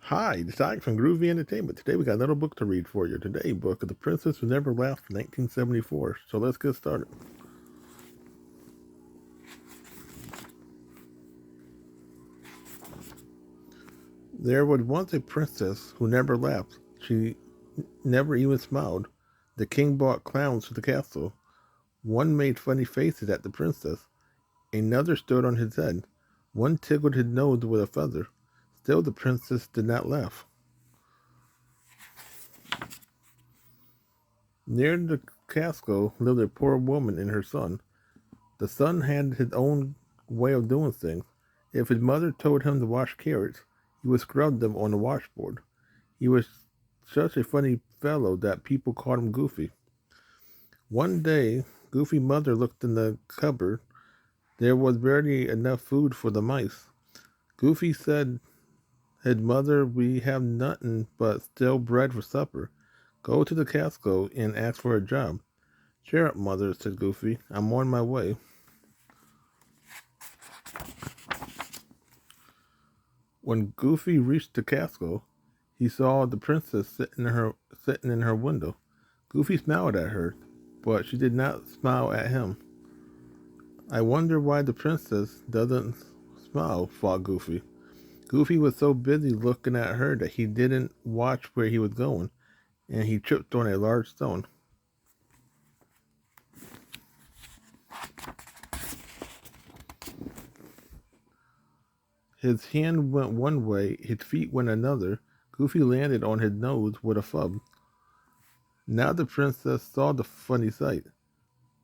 Hi, it's Alex from Groovy Entertainment. Today we got another book to read for you. Today, book of The Princess Who Never Left, 1974. So let's get started. There was once a princess who never laughed. She never even smiled. The king brought clowns to the castle. One made funny faces at the princess. Another stood on his head. One tickled his nose with a feather. Still, the princess did not laugh. Near the castle lived a poor woman and her son. The son had his own way of doing things. If his mother told him to wash carrots, he would scrub them on the washboard. He was such a funny fellow that people called him Goofy. One day, Goofy's mother looked in the cupboard. There was barely enough food for the mice. Goofy said, his mother, we have nothing but stale bread for supper. Go to the castle and ask for a job. Cheer up, mother, said Goofy. I'm on my way. When Goofy reached the castle, he saw the princess sitting in her window. Goofy smiled at her, but she did not smile at him. I wonder why the princess doesn't smile, thought Goofy. Goofy was so busy looking at her that he didn't watch where he was going, and he tripped on a large stone. His hand went one way, his feet went another. Goofy landed on his nose with a thud. Now the princess saw the funny sight.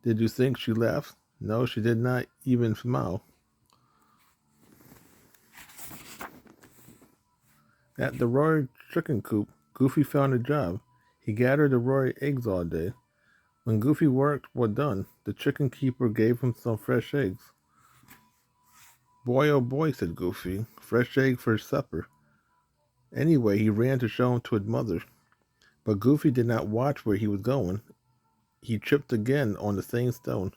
Did you think she laughed? No, she did not even smile. At the Roy chicken coop, Goofy found a job. He gathered the Roy eggs all day. When Goofy work was done, the chicken keeper gave him some fresh eggs. Boy, oh boy, said Goofy, fresh egg for supper. Anyway, he ran to show them to his mother. But Goofy did not watch where he was going. He tripped again on the same stone.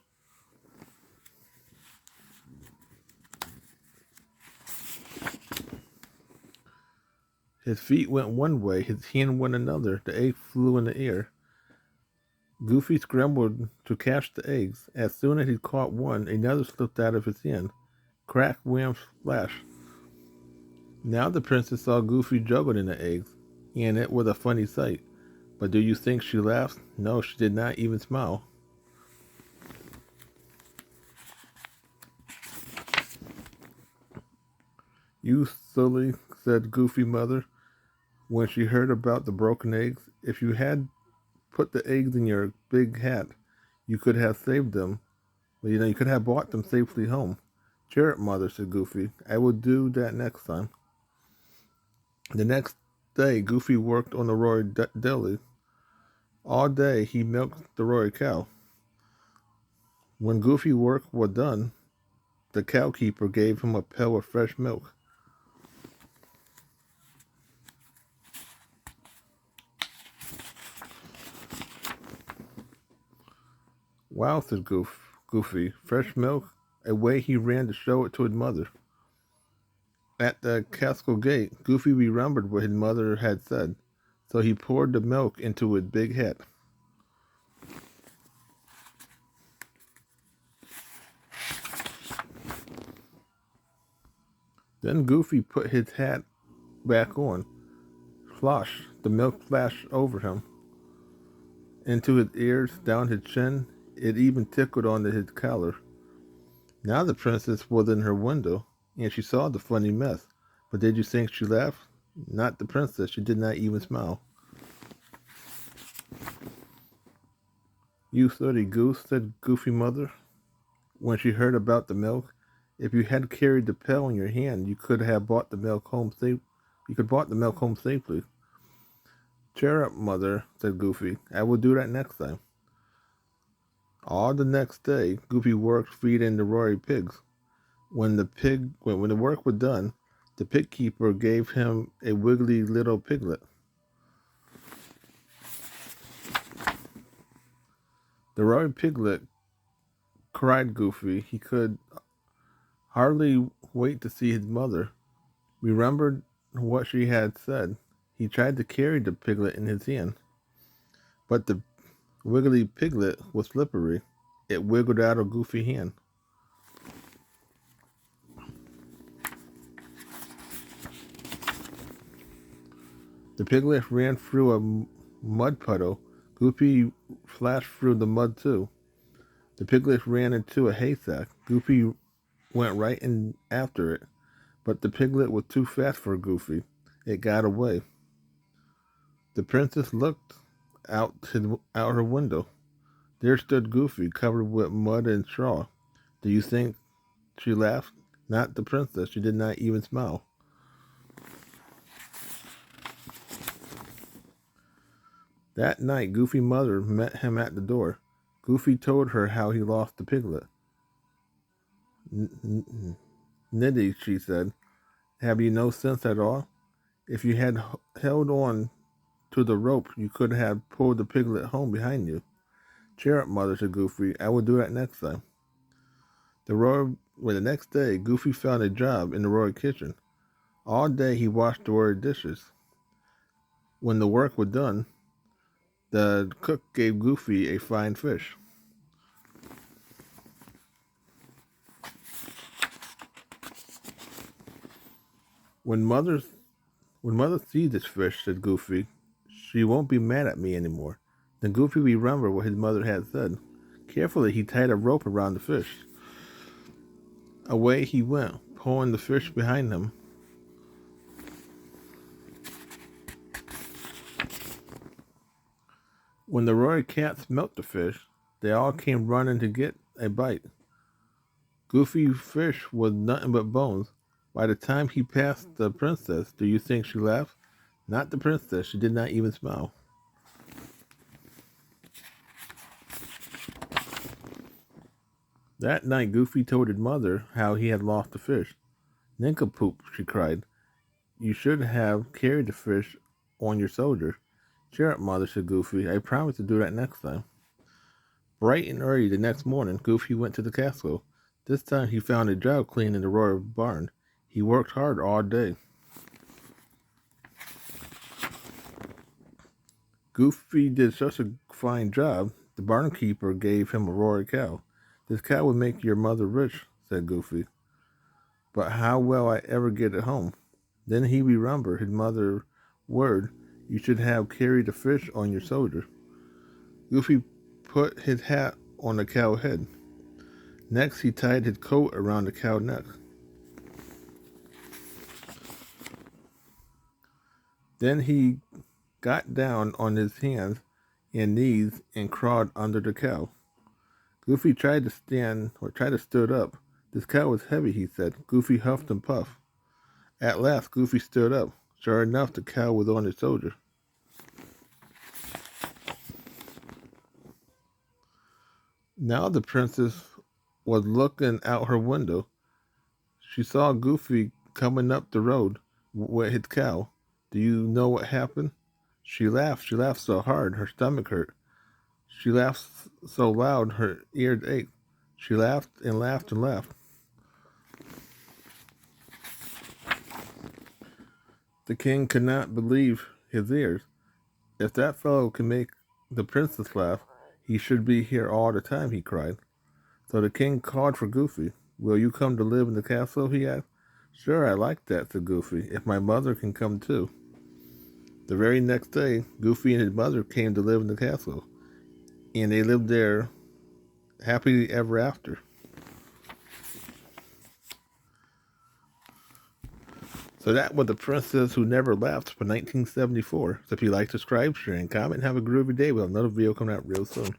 His feet went one way, his hand went another. The egg flew in the air. Goofy scrambled to catch the eggs. As soon as he caught one, another slipped out of his hand. Crack, wham, splash. Now the princess saw Goofy juggling the eggs, and it was a funny sight. But do you think she laughed? No, she did not even smile. You silly, said Goofy mother, when she heard about the broken eggs. If you had put the eggs in your big hat, you could have saved them. Well, you could have brought them safely home. Cheer up, mother, said Goofy. I will do that next time. The next day, Goofy worked on the Roy deli. All day, he milked the Roy cow. When Goofy work was done, the cowkeeper gave him a pail of fresh milk. Wow, said Goofy, fresh milk? Away he ran to show it to his mother. At the castle gate, Goofy remembered what his mother had said, so he poured the milk into his big hat. Then Goofy put his hat back on. Slosh, the milk splashed over him, into his ears, down his chin. It even tickled onto his collar. Now the princess was in her window, and she saw the funny mess. But did you think she laughed? Not the princess. She did not even smile. You silly goose, said Goofy mother, when she heard about the milk. If you had carried the pail in your hand, you could have brought the milk home safe. You could brought the milk home safely. Cheer up, mother, said Goofy. I will do that next time. All the next day, Goofy worked feeding the Rory pigs. When the work was done, the pig keeper gave him a wiggly little piglet. The Rory piglet cried Goofy. He could hardly wait to see his mother. Remembered what she had said. He tried to carry the piglet in his hand, but the wiggly piglet was slippery. It wiggled out of Goofy's hand. The piglet ran through a mud puddle. Goofy flashed through the mud too. The piglet ran into a haystack. Goofy went right in after it, but the piglet was too fast for Goofy. It got away. The princess looked out her window. There stood Goofy, covered with mud and straw. Do you think she laughed? Not the princess. She did not even smile. That night, Goofy's mother met him at the door. Goofy told her how he lost the piglet. Niddy, she said, have you no sense at all? If you had held on to the rope, you could have pulled the piglet home behind you. Cheer up, mother, said Goofy. I will do that next time. The next day, Goofy found a job in the royal kitchen. All day he washed the royal dishes. When the work was done, the cook gave Goofy a fine fish. When mother sees this fish, said Goofy, she won't be mad at me anymore. Then Goofy remembered what his mother had said. Carefully, he tied a rope around the fish. Away he went, pulling the fish behind him. When the royal cats smelt the fish, they all came running to get a bite. Goofy's fish was nothing but bones. By the time he passed the princess, do you think she laughed? Not the princess. She did not even smile. That night, Goofy told his mother how he had lost the fish. Nincompoop, she cried. You should have carried the fish on your shoulder. Cheer up, mother, said Goofy. I promise to do that next time. Bright and early the next morning, Goofy went to the castle. This time he found a job cleaning the royal barn. He worked hard all day. Goofy did such a fine job, the barnkeeper gave him a royal cow. This cow would make your mother rich, said Goofy. But how will I ever get it home? Then he remembered his mother's word, you should have carried the fish on your shoulder. Goofy put his hat on the cow's head. Next, he tied his coat around the cow's neck. Then he got down on his hands and knees and crawled under the cow. Goofy tried to stood up. This cow was heavy, he said. Goofy huffed and puffed. At last, Goofy stood up. Sure enough, the cow was on his shoulder. Now the princess was looking out her window. She saw Goofy coming up the road with his cow. Do you know what happened? She laughed so hard her stomach hurt. She laughed so loud her ears ached. She laughed and laughed and laughed. The king could not believe his ears. If that fellow can make the princess laugh, he should be here all the time, he cried. So the king called for Goofy. Will you come to live in the castle, he asked. Sure, I like that, said Goofy, if my mother can come too. The very next day, Goofy and his mother came to live in the castle, and they lived there happily ever after. So that was The Princess Who Never Laughed for 1974. So if you like, subscribe, share, and comment, have a groovy day. We'll have another video coming out real soon.